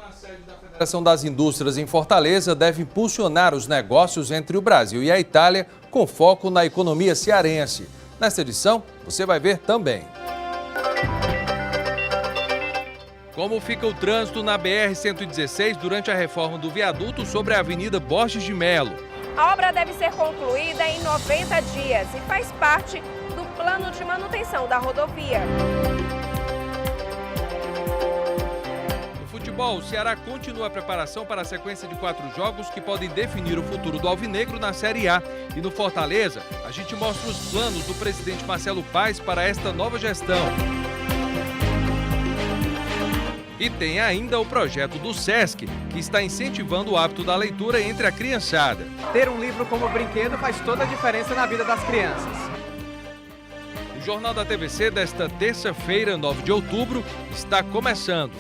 A sede da Federação das Indústrias em Fortaleza deve impulsionar os negócios entre o Brasil e a Itália com foco na economia cearense. Nesta edição, você vai ver também como fica o trânsito na BR-116 durante a reforma do viaduto sobre a Avenida Borges de Melo. A obra deve ser concluída em 90 dias e faz parte do plano de manutenção da rodovia. No futebol, o Ceará continua a preparação para a sequência de 4 jogos que podem definir o futuro do Alvinegro na Série A. E no Fortaleza, a gente mostra os planos do presidente Marcelo Paes para esta nova gestão. E tem ainda o projeto do SESC, que está incentivando o hábito da leitura entre a criançada. Ter um livro como brinquedo faz toda a diferença na vida das crianças. O Jornal da TVC desta terça-feira, 9 de outubro, está começando.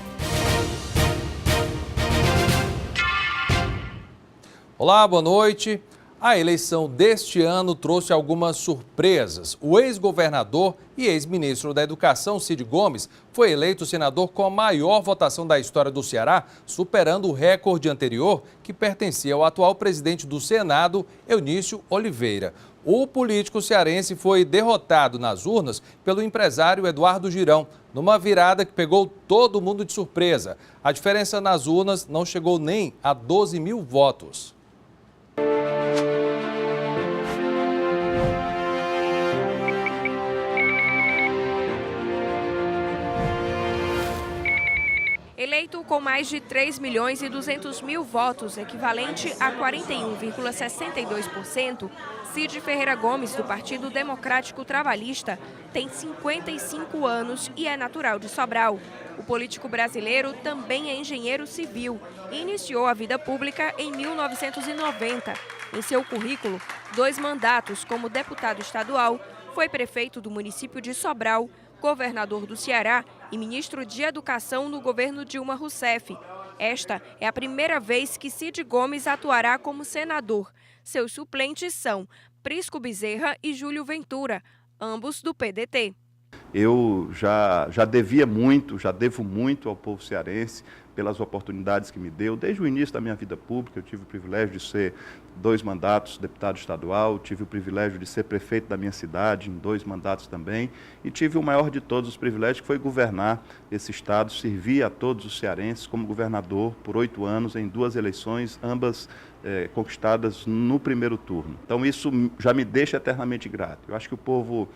Olá, boa noite. A eleição deste ano trouxe algumas surpresas. O ex-governador e ex-ministro da Educação, Cid Gomes, foi eleito senador com a maior votação da história do Ceará, superando o recorde anterior que pertencia ao atual presidente do Senado, Eunício Oliveira. O político cearense foi derrotado nas urnas pelo empresário Eduardo Girão, numa virada que pegou todo mundo de surpresa. A diferença nas urnas não chegou nem a 12 mil votos. Eleito com mais de 3 milhões e 200 mil votos, equivalente a 41,62%, Cid Ferreira Gomes, do Partido Democrático Trabalhista, tem 55 anos e é natural de Sobral. O político brasileiro também é engenheiro civil e iniciou a vida pública em 1990. Em seu currículo, 2 mandatos como deputado estadual, foi prefeito do município de Sobral, governador do Ceará e ministro de Educação no governo Dilma Rousseff. Esta é a primeira vez que Cid Gomes atuará como senador. Seus suplentes são Prisco Bezerra e Júlio Ventura, ambos do PDT. Eu já devo muito ao povo cearense pelas oportunidades que me deu. Desde o início da minha vida pública, eu tive o privilégio de ser 2 mandatos deputado estadual, tive o privilégio de ser prefeito da minha cidade em 2 mandatos também, e tive o maior de todos os privilégios, que foi governar esse estado, servir a todos os cearenses como governador por 8 anos em 2 eleições, ambas conquistadas no primeiro turno. Então isso já me deixa eternamente grato. Eu acho que o povo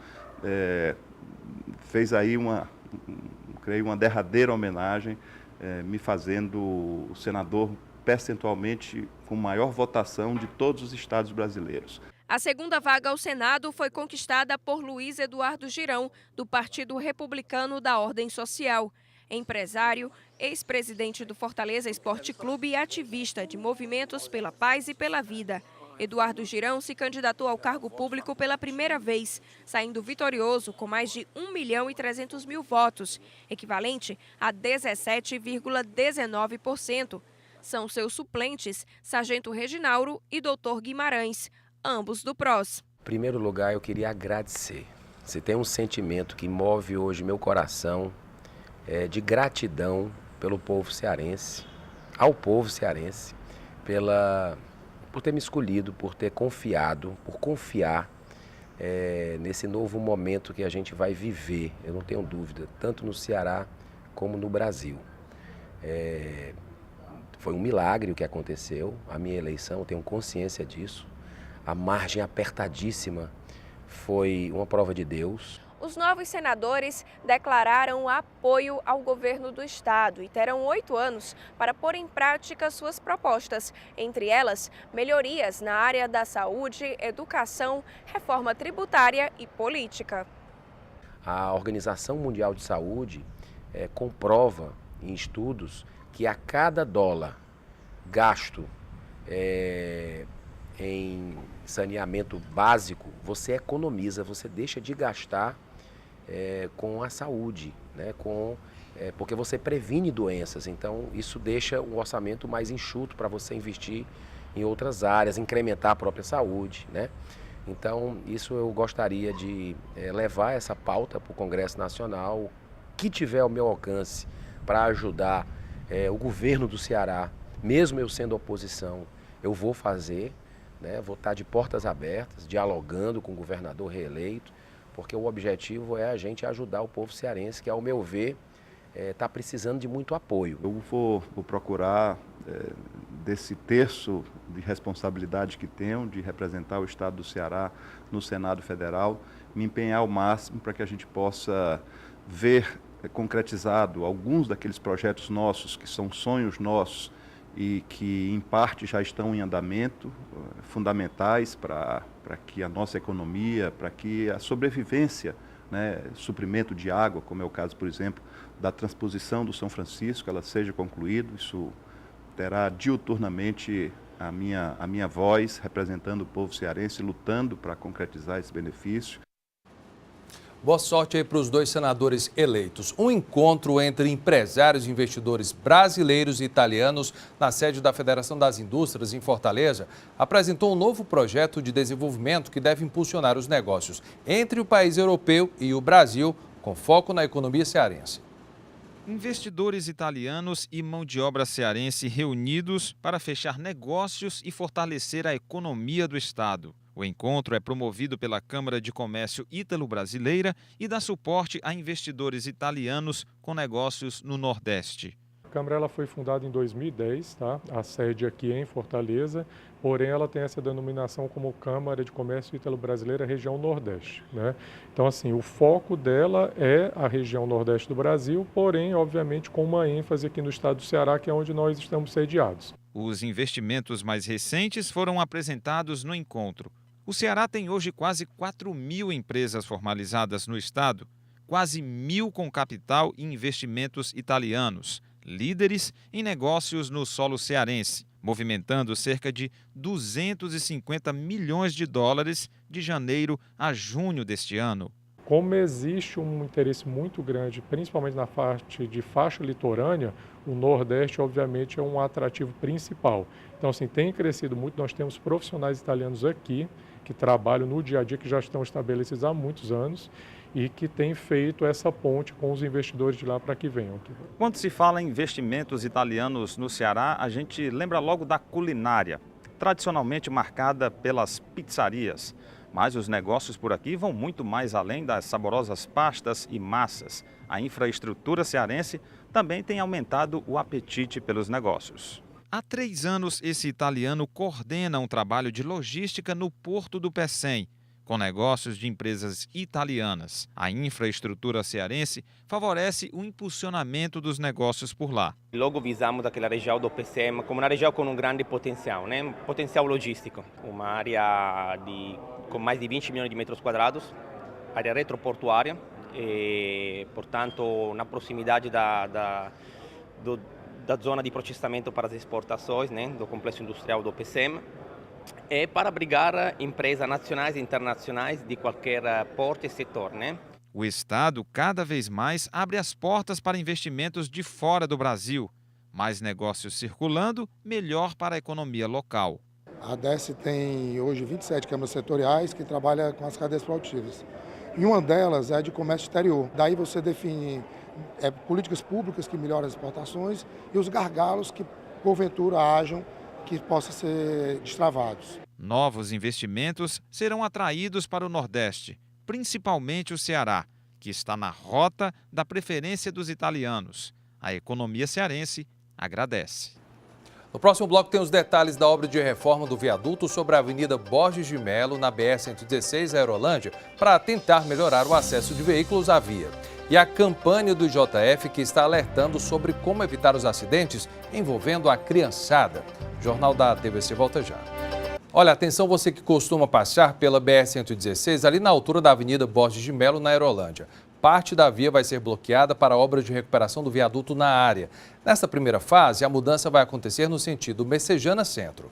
fez aí uma derradeira homenagem, me fazendo o senador percentualmente com maior votação de todos os estados brasileiros. A segunda vaga ao Senado foi conquistada por Luiz Eduardo Girão, do Partido Republicano da Ordem Social. Empresário, ex-presidente do Fortaleza Esporte Clube e ativista de movimentos pela paz e pela vida. Eduardo Girão se candidatou ao cargo público pela primeira vez, saindo vitorioso com mais de 1.300.000 votos, equivalente a 17,19%. São seus suplentes, Sargento Reginauro e Dr. Guimarães, ambos do PROS. Em primeiro lugar, eu queria agradecer. Se tem um sentimento que move hoje meu coração, de gratidão pelo povo cearense, ao povo cearense, por ter me escolhido, por ter confiado, por confiar nesse novo momento que a gente vai viver, eu não tenho dúvida, tanto no Ceará como no Brasil. Foi um milagre o que aconteceu, a minha eleição, eu tenho consciência disso. A margem apertadíssima foi uma prova de Deus. Os novos senadores declararam apoio ao governo do estado e terão 8 anos para pôr em prática suas propostas, entre elas melhorias na área da saúde, educação, reforma tributária e política. A Organização Mundial de Saúde comprova em estudos que a cada dólar gasto em saneamento básico, você economiza, você deixa de gastar com a saúde, né? Porque você previne doenças, então isso deixa o orçamento mais enxuto para você investir em outras áreas, incrementar a própria saúde, né? Então isso eu gostaria de levar essa pauta para o Congresso Nacional, que tiver ao meu alcance para ajudar o governo do Ceará, mesmo eu sendo oposição, eu vou fazer, né? Vou estar de portas abertas, dialogando com o governador reeleito, porque o objetivo é a gente ajudar o povo cearense, que, ao meu ver, está precisando de muito apoio. Eu vou procurar, desse terço de responsabilidade que tenho, de representar o Estado do Ceará no Senado Federal, me empenhar ao máximo para que a gente possa ver concretizado alguns daqueles projetos nossos, que são sonhos nossos e que, em parte, já estão em andamento, fundamentais para que a nossa economia, para que a sobrevivência, né, suprimento de água, como é o caso, por exemplo, da transposição do São Francisco, ela seja concluída. Isso terá diuturnamente a minha voz, representando o povo cearense, lutando para concretizar esse benefício. Boa sorte aí para os 2 senadores eleitos. Um encontro entre empresários e investidores brasileiros e italianos na sede da Federação das Indústrias, em Fortaleza, apresentou um novo projeto de desenvolvimento que deve impulsionar os negócios entre o país europeu e o Brasil, com foco na economia cearense. Investidores italianos e mão de obra cearense reunidos para fechar negócios e fortalecer a economia do estado. O encontro é promovido pela Câmara de Comércio Ítalo-Brasileira e dá suporte a investidores italianos com negócios no Nordeste. A Câmara ela foi fundada em 2010, tá? A sede aqui é em Fortaleza, porém ela tem essa denominação como Câmara de Comércio Ítalo-Brasileira Região Nordeste, né? Então, assim, o foco dela é a região Nordeste do Brasil, porém, obviamente, com uma ênfase aqui no estado do Ceará, que é onde nós estamos sediados. Os investimentos mais recentes foram apresentados no encontro. O Ceará tem hoje quase 4.000 empresas formalizadas no estado, quase 1.000 com capital e investimentos italianos, líderes em negócios no solo cearense, movimentando cerca de 250 milhões de dólares de janeiro a junho deste ano. Como existe um interesse muito grande, principalmente na parte de faixa litorânea, o Nordeste, obviamente, é um atrativo principal. Então, assim, tem crescido muito. Nós temos profissionais italianos aqui que trabalham no dia a dia, que já estão estabelecidos há muitos anos e que têm feito essa ponte com os investidores de lá para que venham aqui. Quando se fala em investimentos italianos no Ceará, a gente lembra logo da culinária, tradicionalmente marcada pelas pizzarias. Mas os negócios por aqui vão muito mais além das saborosas pastas e massas. A infraestrutura cearense também tem aumentado o apetite pelos negócios. Há 3 anos, esse italiano coordena um trabalho de logística no Porto do Pecém, com negócios de empresas italianas. A infraestrutura cearense favorece o impulsionamento dos negócios por lá. Logo visamos aquela região do Pecém como uma região com um grande potencial, né? Potencial logístico, uma área com mais de 20 milhões de metros quadrados, área retroportuária, e, portanto, na proximidade da zona de processamento para as exportações, né, do complexo industrial do Pecém, e para abrigar empresas nacionais e internacionais de qualquer porte e setor, né? O Estado cada vez mais abre as portas para investimentos de fora do Brasil. Mais negócios circulando, melhor para a economia local. A ADESC tem hoje 27 câmaras setoriais que trabalham com as cadeias produtivas. E uma delas é de comércio exterior. Daí você define políticas públicas que melhoram as exportações e os gargalos que, porventura, hajam que possam ser destravados. Novos investimentos serão atraídos para o Nordeste, principalmente o Ceará, que está na rota da preferência dos italianos. A economia cearense agradece. No próximo bloco tem os detalhes da obra de reforma do viaduto sobre a Avenida Borges de Melo, na BR-116, Aerolândia, para tentar melhorar o acesso de veículos à via. E a campanha do JF, que está alertando sobre como evitar os acidentes envolvendo a criançada. O Jornal da TVC volta já. Olha, atenção você que costuma passar pela BR-116, ali na altura da Avenida Borges de Melo, na Aerolândia. Parte da via vai ser bloqueada para obras de recuperação do viaduto na área. Nesta primeira fase, a mudança vai acontecer no sentido Messejana Centro.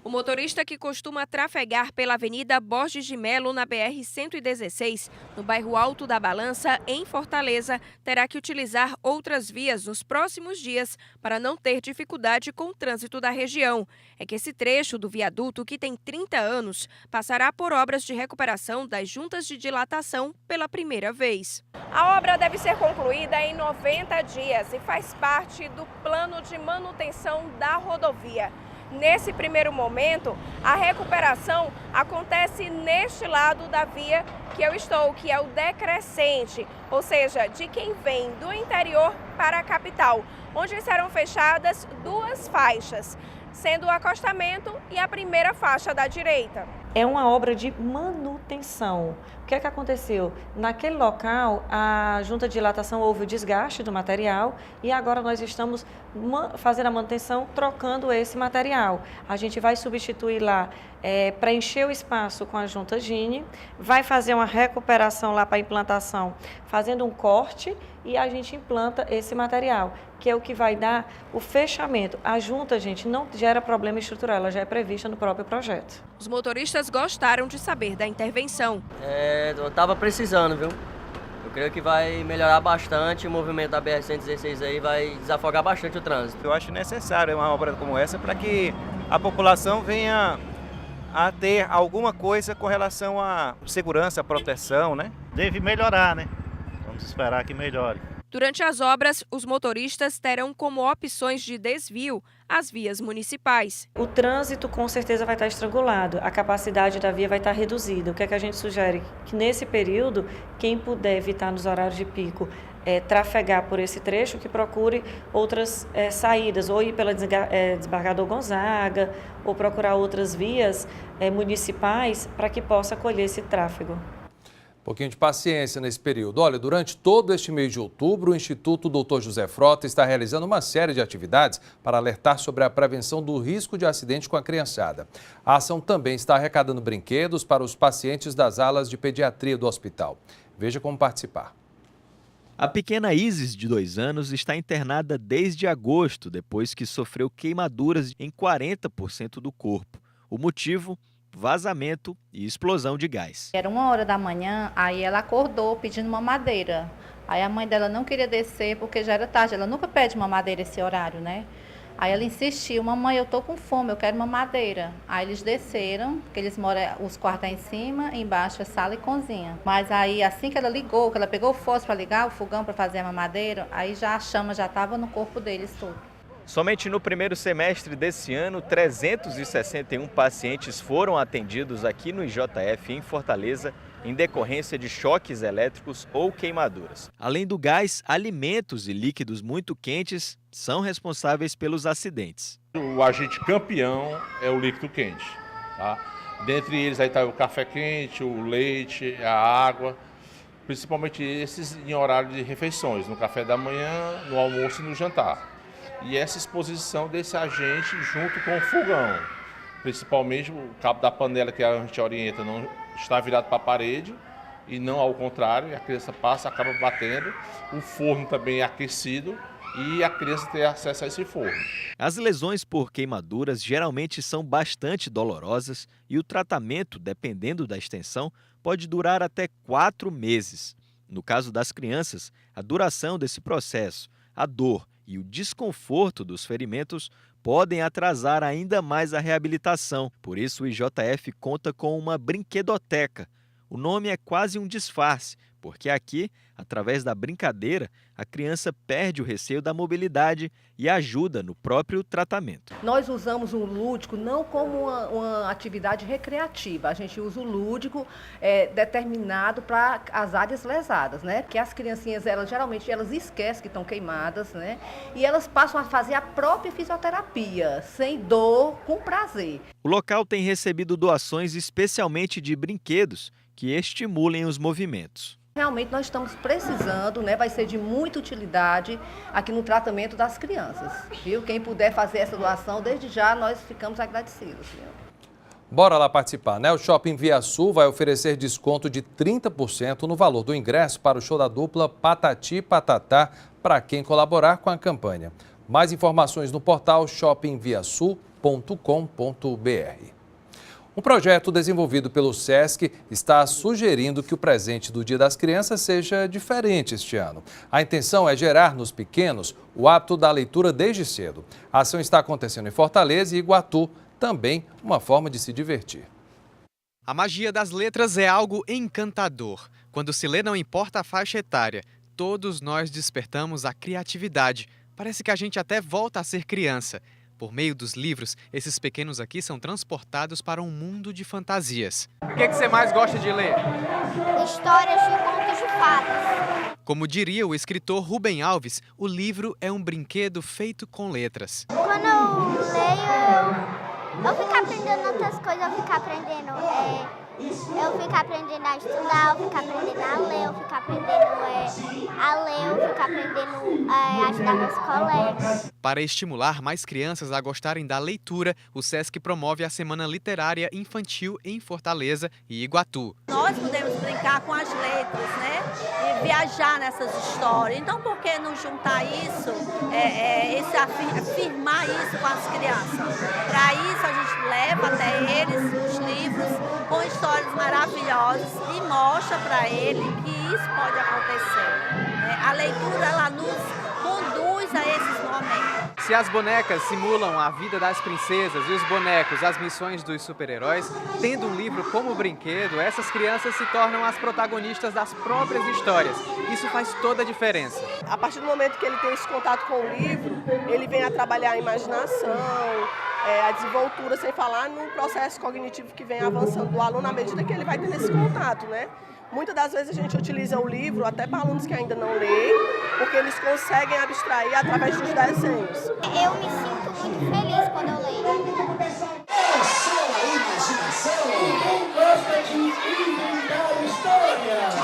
O motorista que costuma trafegar pela Avenida Borges de Melo, na BR-116, no bairro Alto da Balança, em Fortaleza, terá que utilizar outras vias nos próximos dias para não ter dificuldade com o trânsito da região. É que esse trecho do viaduto, que tem 30 anos, passará por obras de recuperação das juntas de dilatação pela primeira vez. A obra deve ser concluída em 90 dias e faz parte do plano de manutenção da rodovia. Nesse primeiro momento, a recuperação acontece neste lado da via que eu estou, que é o decrescente, ou seja, de quem vem do interior para a capital, onde serão fechadas duas faixas, sendo o acostamento e a primeira faixa da direita. É uma obra de manutenção. O que é que aconteceu? Naquele local, a junta de dilatação houve o desgaste do material e agora nós estamos fazendo a manutenção, trocando esse material. A gente vai substituir lá, preencher o espaço com a junta Gini, vai fazer uma recuperação lá para a implantação, fazendo um corte e a gente implanta esse material, que é o que vai dar o fechamento. A junta, gente, não gera problema estrutural, ela já é prevista no próprio projeto. Os motoristas gostaram de saber da intervenção. Eu estava precisando, viu? Eu creio que vai melhorar bastante o movimento da BR-116 aí, vai desafogar bastante o trânsito. Eu acho necessário uma obra como essa para que a população venha a ter alguma coisa com relação à segurança, à proteção, né? Deve melhorar, né? Vamos esperar que melhore. Durante as obras, os motoristas terão como opções de desvio as vias municipais. O trânsito com certeza vai estar estrangulado, a capacidade da via vai estar reduzida. O que é que a gente sugere? Que nesse período, quem puder evitar nos horários de pico trafegar por esse trecho, que procure outras saídas, ou ir pela desembargador Gonzaga, ou procurar outras vias municipais para que possa acolher esse tráfego. Um pouquinho de paciência nesse período. Olha, durante todo este mês de outubro, o Instituto Dr. José Frota está realizando uma série de atividades para alertar sobre a prevenção do risco de acidente com a criançada. A ação também está arrecadando brinquedos para os pacientes das alas de pediatria do hospital. Veja como participar. A pequena Isis, de 2 anos, está internada desde agosto, depois que sofreu queimaduras em 40% do corpo. O motivo? Vazamento e explosão de gás. Era 1h da manhã, aí ela acordou pedindo mamadeira. Aí a mãe dela não queria descer porque já era tarde, ela nunca pede mamadeira esse horário, né? Aí ela insistiu, mamãe, eu tô com fome, eu quero mamadeira. Aí eles desceram, que eles moram, os quartos em cima, embaixo é sala e cozinha. Mas aí assim que ela ligou, que ela pegou o fósforo para ligar o fogão para fazer a mamadeira, aí já a chama já estava no corpo deles tudo. Somente no primeiro semestre desse ano, 361 pacientes foram atendidos aqui no IJF, em Fortaleza, em decorrência de choques elétricos ou queimaduras. Além do gás, alimentos e líquidos muito quentes são responsáveis pelos acidentes. O agente campeão é o líquido quente. Tá? Dentre eles aí está o café quente, o leite, a água, principalmente esses em horário de refeições, no café da manhã, no almoço e no jantar. E essa exposição desse agente junto com o fogão, principalmente o cabo da panela que a gente orienta não está virado para a parede e não ao contrário, a criança passa, acaba batendo, o forno também é aquecido e a criança tem acesso a esse forno. As lesões por queimaduras geralmente são bastante dolorosas e o tratamento, dependendo da extensão, pode durar até 4 meses. No caso das crianças, a duração desse processo, a dor e o desconforto dos ferimentos podem atrasar ainda mais a reabilitação. Por isso, o IJF conta com uma brinquedoteca. O nome é quase um disfarce, porque aqui, através da brincadeira, a criança perde o receio da mobilidade e ajuda no próprio tratamento. Nós usamos o lúdico não como uma atividade recreativa, a gente usa o lúdico determinado para as áreas lesadas, né? Que as criancinhas, geralmente elas esquecem que estão queimadas, né? E elas passam a fazer a própria fisioterapia, sem dor, com prazer. O local tem recebido doações especialmente de brinquedos que estimulem os movimentos. Realmente nós estamos precisando, né? Vai ser de muita utilidade aqui no tratamento das crianças, viu? Quem puder fazer essa doação, desde já nós ficamos agradecidos, viu? Bora lá participar, né? O Shopping Via Sul vai oferecer desconto de 30% no valor do ingresso para o show da dupla Patati e Patatá para quem colaborar com a campanha. Mais informações no portal shoppingviasul.com.br. Um projeto desenvolvido pelo SESC está sugerindo que o presente do Dia das Crianças seja diferente este ano. A intenção é gerar nos pequenos o hábito da leitura desde cedo. A ação está acontecendo em Fortaleza e Iguatu, também uma forma de se divertir. A magia das letras é algo encantador. Quando se lê, não importa a faixa etária, todos nós despertamos a criatividade. Parece que a gente até volta a ser criança. Por meio dos livros, esses pequenos aqui são transportados para um mundo de fantasias. O que você mais gosta de ler? Histórias de contos de fadas. Como diria o escritor Rubem Alves, o livro é um brinquedo feito com letras. Quando eu leio, eu fico aprendendo outras coisas, eu fico aprendendo a estudar, eu fico aprendendo a ler, eu fico aprendendo a ajudar meus colegas. Para estimular mais crianças a gostarem da leitura, o SESC promove a Semana Literária Infantil em Fortaleza e Iguatu. Nós podemos brincar com as letras, né? E viajar nessas histórias. Então, por que não juntar isso, afirmar isso com as crianças? Para isso, a gente leva até eles os livros com histórias maravilhosas e mostra para ele que isso pode acontecer. A leitura, ela nos conduz a esses momentos. Se as bonecas simulam a vida das princesas e os bonecos as missões dos super-heróis, tendo um livro como brinquedo, essas crianças se tornam as protagonistas das próprias histórias. Isso faz toda a diferença. A partir do momento que ele tem esse contato com o livro, ele vem a trabalhar a imaginação, a desenvoltura, sem falar no processo cognitivo que vem avançando do aluno à medida que ele vai tendo esse contato, né? Muitas das vezes a gente utiliza o livro até para alunos que ainda não leem, porque eles conseguem abstrair através dos desenhos. Eu me sinto muito feliz quando eu leio. É só a imaginação. Quem gosta de inventar histórias?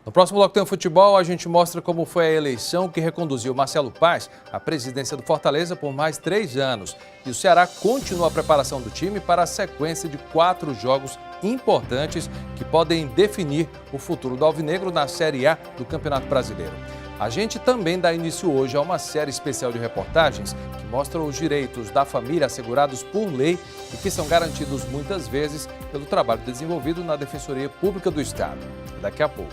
No próximo bloco tem o futebol, a gente mostra como foi a eleição que reconduziu Marcelo Paes à presidência do Fortaleza por mais 3 anos. E o Ceará continua a preparação do time para a sequência de 4 jogos importantes que podem definir o futuro do Alvinegro na Série A do Campeonato Brasileiro. A gente também dá início hoje a uma série especial de reportagens que mostram os direitos da família assegurados por lei e que são garantidos muitas vezes pelo trabalho desenvolvido na Defensoria Pública do Estado. Daqui a pouco.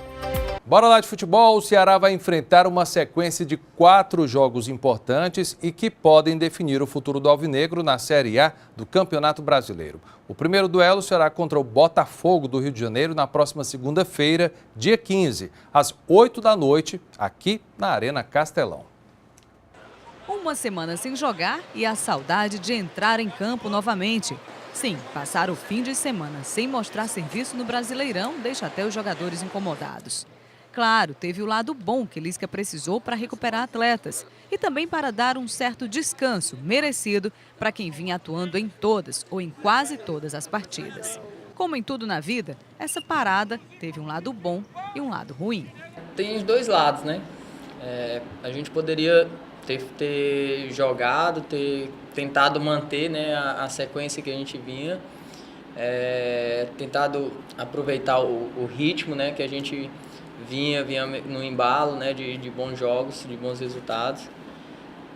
Bora lá de futebol, o Ceará vai enfrentar uma sequência de 4 jogos importantes e que podem definir o futuro do Alvinegro na Série A do Campeonato Brasileiro. O primeiro duelo será contra o Botafogo do Rio de Janeiro na próxima segunda-feira, dia 15, às 8 da noite, aqui na Arena Castelão. Uma semana sem jogar e a saudade de entrar em campo novamente. Sim, passar o fim de semana sem mostrar serviço no Brasileirão deixa até os jogadores incomodados. Claro, teve o lado bom que Lisca precisou para recuperar atletas e também para dar um certo descanso merecido para quem vinha atuando em todas ou em quase todas as partidas. Como em tudo na vida, essa parada teve um lado bom e um lado ruim. Tem os dois lados, né? A gente poderia ter jogado, ter tentado manter, né, a sequência que a gente vinha, tentado aproveitar o ritmo, né, que a gente vinha no embalo, né, de bons jogos, de bons resultados.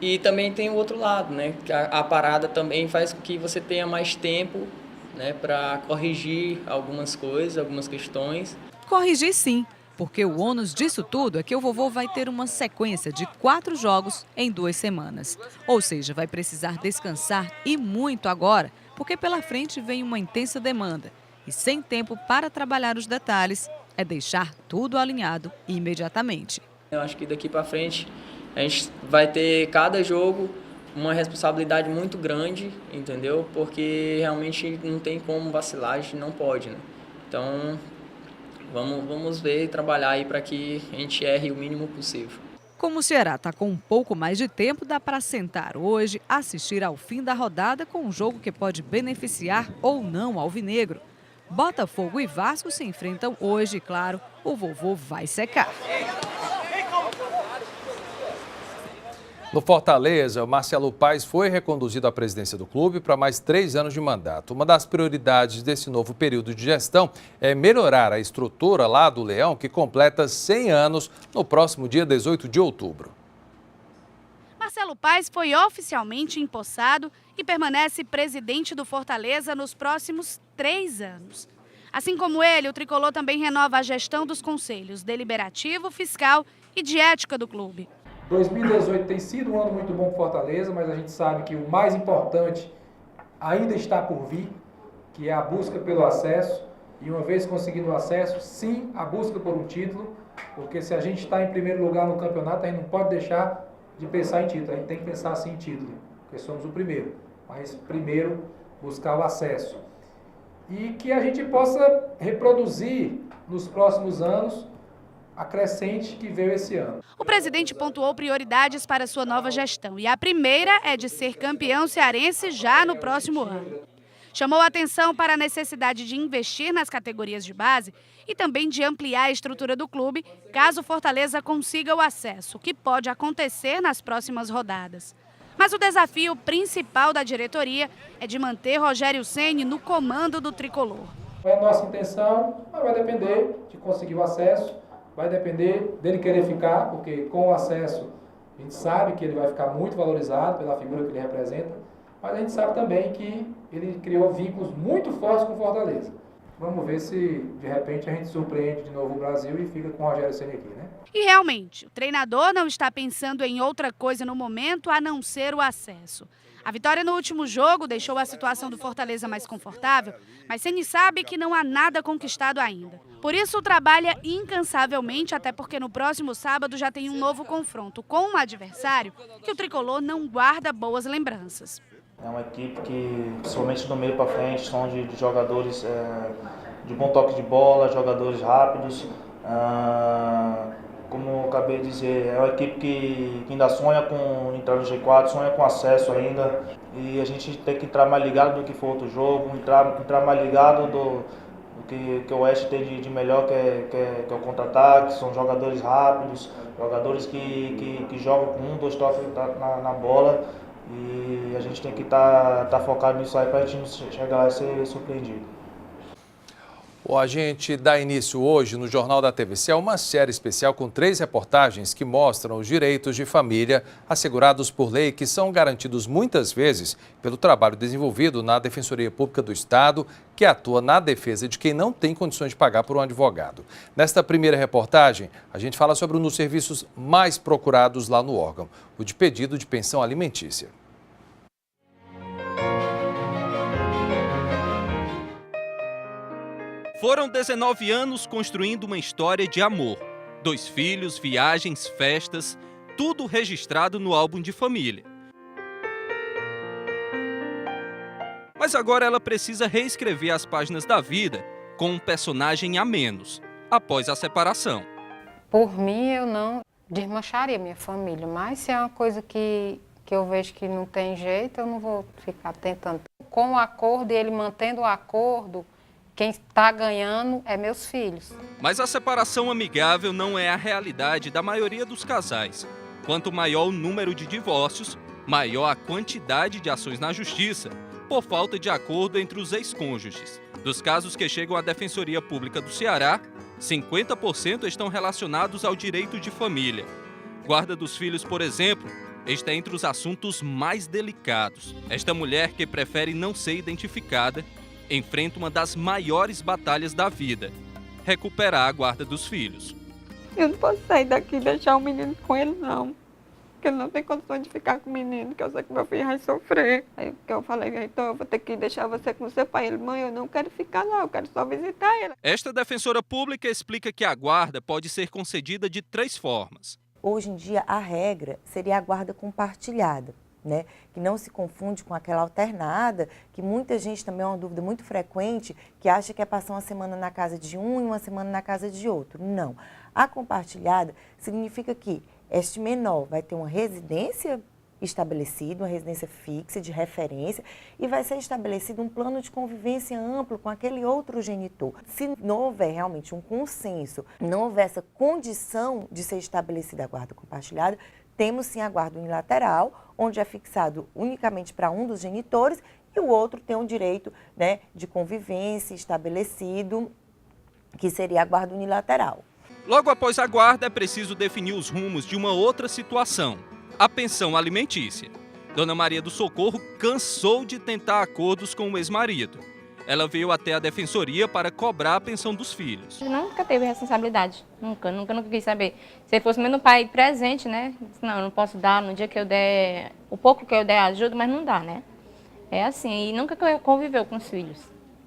E também tem o outro lado, né, que a parada também faz com que você tenha mais tempo, né, para corrigir algumas coisas, algumas questões. Corrigir sim, porque o ônus disso tudo é que o vovô vai ter uma sequência de 4 jogos em 2 semanas. Ou seja, vai precisar descansar e muito agora, porque pela frente vem uma intensa demanda. E sem tempo para trabalhar os detalhes, é deixar tudo alinhado imediatamente. Eu acho que daqui para frente a gente vai ter cada jogo uma responsabilidade muito grande, entendeu? Porque realmente não tem como vacilar, a gente não pode, né? Então vamos ver e trabalhar aí para que a gente erre o mínimo possível. Como o Ceará está com um pouco mais de tempo, dá para sentar hoje, assistir ao fim da rodada com um jogo que pode beneficiar ou não o Alvinegro. Botafogo e Vasco se enfrentam hoje e, claro, o vovô vai secar. No Fortaleza, o Marcelo Paes foi reconduzido à presidência do clube para mais 3 anos de mandato. Uma das prioridades desse novo período de gestão é melhorar a estrutura lá do Leão, que completa 100 anos no próximo dia 18 de outubro. Marcelo Paes foi oficialmente empossado e permanece presidente do Fortaleza nos próximos 3 anos. Assim como ele, o tricolor também renova a gestão dos conselhos deliberativo, fiscal e de ética do clube. 2018 tem sido um ano muito bom para Fortaleza, mas a gente sabe que o mais importante ainda está por vir, que é a busca pelo acesso. E uma vez conseguindo o acesso, sim, a busca por um título, porque se a gente está em primeiro lugar no campeonato, a gente não pode deixar de pensar em título, a gente tem que pensar sim em título, porque somos o primeiro, mas primeiro buscar o acesso. E que a gente possa reproduzir nos próximos anos a crescente que veio esse ano. O presidente pontuou prioridades para sua nova gestão e a primeira é de ser campeão cearense já no próximo ano. Chamou a atenção para a necessidade de investir nas categorias de base e também de ampliar a estrutura do clube, caso o Fortaleza consiga o acesso, que pode acontecer nas próximas rodadas. Mas o desafio principal da diretoria é de manter Rogério Ceni no comando do tricolor. É a nossa intenção, mas vai depender de conseguir o acesso, vai depender dele querer ficar, porque com o acesso a gente sabe que ele vai ficar muito valorizado pela figura que ele representa. Mas a gente sabe também que ele criou vínculos muito fortes com o Fortaleza. Vamos ver se, de repente, a gente surpreende de novo o Brasil e fica com o Rogério Ceni aqui, né? E realmente, o treinador não está pensando em outra coisa no momento a não ser o acesso. A vitória no último jogo deixou a situação do Fortaleza mais confortável, mas Ceni sabe que não há nada conquistado ainda. Por isso, trabalha incansavelmente, até porque no próximo sábado já tem um novo confronto com um adversário que o tricolor não guarda boas lembranças. É uma equipe que, principalmente do meio para frente, são de jogadores de bom toque de bola, jogadores rápidos. Como eu acabei de dizer, é uma equipe que ainda sonha com entrar no G4, sonha com acesso ainda. E a gente tem que entrar mais ligado do que for outro jogo, entrar mais ligado do que o Oeste tem de melhor, que é o contra-ataque. São jogadores rápidos, jogadores que jogam com 1, 2 toques na bola. E a gente tem que estar focado nisso aí para a gente não chegar lá e ser surpreendido. A gente dá início hoje no Jornal da TVC a uma série especial com 3 reportagens que mostram os direitos de família assegurados por lei que são garantidos muitas vezes pelo trabalho desenvolvido na Defensoria Pública do Estado, que atua na defesa de quem não tem condições de pagar por um advogado. Nesta primeira reportagem, a gente fala sobre um dos serviços mais procurados lá no órgão, o de pedido de pensão alimentícia. Foram 19 anos construindo uma história de amor. 2 filhos, viagens, festas, tudo registrado no álbum de família. Mas agora ela precisa reescrever as páginas da vida com um personagem a menos, após a separação. Por mim, eu não desmancharia minha família, mas se é uma coisa que eu vejo que não tem jeito, eu não vou ficar tentando. Com o acordo e ele mantendo o acordo, quem está ganhando é meus filhos. Mas a separação amigável não é a realidade da maioria dos casais. Quanto maior o número de divórcios, maior a quantidade de ações na justiça, por falta de acordo entre os ex-cônjuges. Dos casos que chegam à Defensoria Pública do Ceará, 50% estão relacionados ao direito de família. Guarda dos filhos, por exemplo, está entre os assuntos mais delicados. Esta mulher, que prefere não ser identificada, enfrenta uma das maiores batalhas da vida: recuperar a guarda dos filhos. Eu não posso sair daqui e deixar o menino com ele, não. Porque ele não tem condições de ficar com o menino, que eu sei que meu filho vai sofrer. Aí que eu falei, então eu vou ter que deixar você com seu pai. Ele, mãe, eu não quero ficar lá, eu quero só visitar ele. Esta defensora pública explica que a guarda pode ser concedida de 3 formas. Hoje em dia, a regra seria a guarda compartilhada, né? Que não se confunde com aquela alternada, que muita gente também é uma dúvida muito frequente, que acha que é passar uma semana na casa de um e uma semana na casa de outro. Não. A compartilhada significa que este menor vai ter uma residência estabelecida, uma residência fixa, de referência, e vai ser estabelecido um plano de convivência amplo com aquele outro genitor. Se não houver realmente um consenso, não houver essa condição de ser estabelecida a guarda compartilhada, temos sim a guarda unilateral, onde é fixado unicamente para um dos genitores e o outro tem um direito, né, de convivência estabelecido, que seria a guarda unilateral. Logo após a guarda, é preciso definir os rumos de uma outra situação: a pensão alimentícia. Dona Maria do Socorro cansou de tentar acordos com o ex-marido. Ela veio até a defensoria para cobrar a pensão dos filhos. Nunca teve responsabilidade, nunca quis saber. Se fosse meu pai presente, né? Não, eu não posso dar no dia que eu der, o pouco que eu der ajuda, mas não dá, né? É assim, e nunca conviveu com os filhos.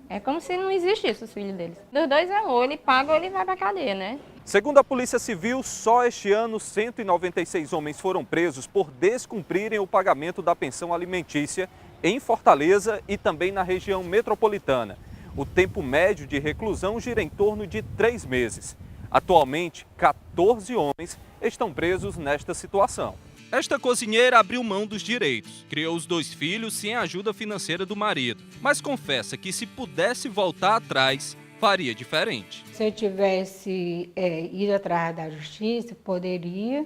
É como se não existisse os filhos deles. Dos dois é ou ele paga ou ele vai pra cadeia, né? Segundo a Polícia Civil, só este ano 196 homens foram presos por descumprirem o pagamento da pensão alimentícia em Fortaleza e também na região metropolitana. O tempo médio de reclusão gira em torno de 3 meses. Atualmente, 14 homens estão presos nesta situação. Esta cozinheira abriu mão dos direitos, criou os 2 filhos sem a ajuda financeira do marido, mas confessa que se pudesse voltar atrás, faria diferente. Se eu tivesse ido atrás da justiça, poderia.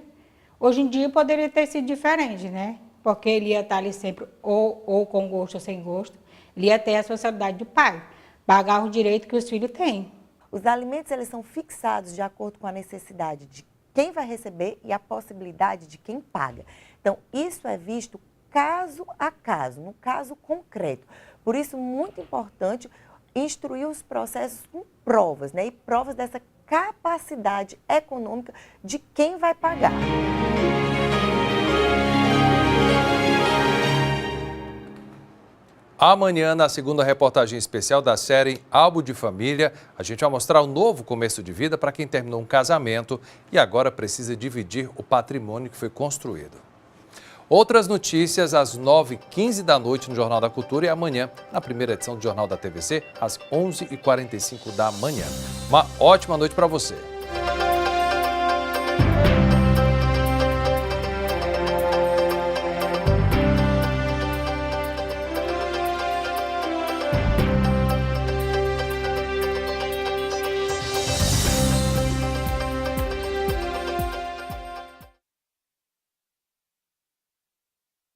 Hoje em dia poderia ter sido diferente, né? Porque ele ia estar ali sempre ou com gosto ou sem gosto. Ele ia ter a responsabilidade do pai, pagar o direito que os filhos têm. Os alimentos eles são fixados de acordo com a necessidade de quem vai receber e a possibilidade de quem paga. Então, isso é visto caso a caso, no caso concreto. Por isso, muito importante instruir os processos com provas, né? E provas dessa capacidade econômica de quem vai pagar. Amanhã, na segunda reportagem especial da série Álbum de Família, a gente vai mostrar o novo começo de vida para quem terminou um casamento e agora precisa dividir o patrimônio que foi construído. Outras notícias às 9h15 da noite no Jornal da Cultura e amanhã na primeira edição do Jornal da TVC às 11h45 da manhã. Uma ótima noite para você.